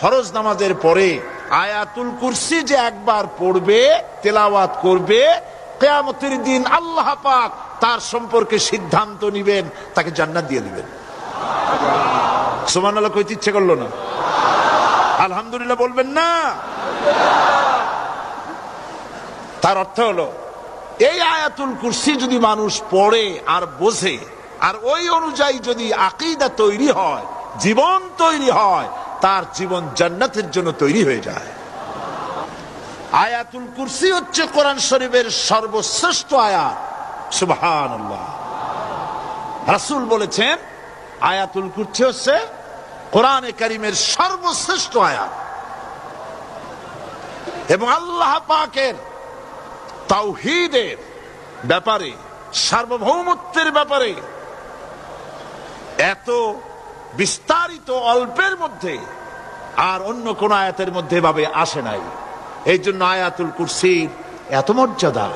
ফরজ নামাজের পরে আয়াতুল কুরসি যে একবার পড়বে, তেলাওয়াত করবে, কিয়ামতের দিন আল্লাহ পাক তার সম্পর্কে সিদ্ধান্ত নিবেন, তাকে জান্নাত দিয়ে দিবেন। সুবহানাল্লাহ কইতে ইচ্ছে করলো না? আলহামদুলিল্লাহ বলবেন না? তার অর্থ হলো এই আয়াতুল কুরসি যদি মানুষ পড়ে আর বোঝে, আর ওই অনুযায়ী যদি আকীদা তৈরি হয়, জীবন তৈরি হয়, তার জীবন জান্নাতের জন্য তৈরি হয়ে যায়। আয়াতুল কুরসি হচ্ছে কোরআন শরীফের সর্বশ্রেষ্ঠ আয়াত। সুবহানাল্লাহ। রাসূল বলেছেন আয়াতুল কুরসি হচ্ছে কোরআনে কারীমের সর্বশ্রেষ্ঠ আয়াত, এবং আল্লাহ পাকের তাওহীদের ব্যাপারে, সার্বভৌমত্বের ব্যাপারে এত বিস্তারিত অল্পের মধ্যে আর অন্য কোন আয়াতের মধ্যে ভাবে আসে নাই। এই জন্য আয়াতুল কুরসির এত মর্যাদা।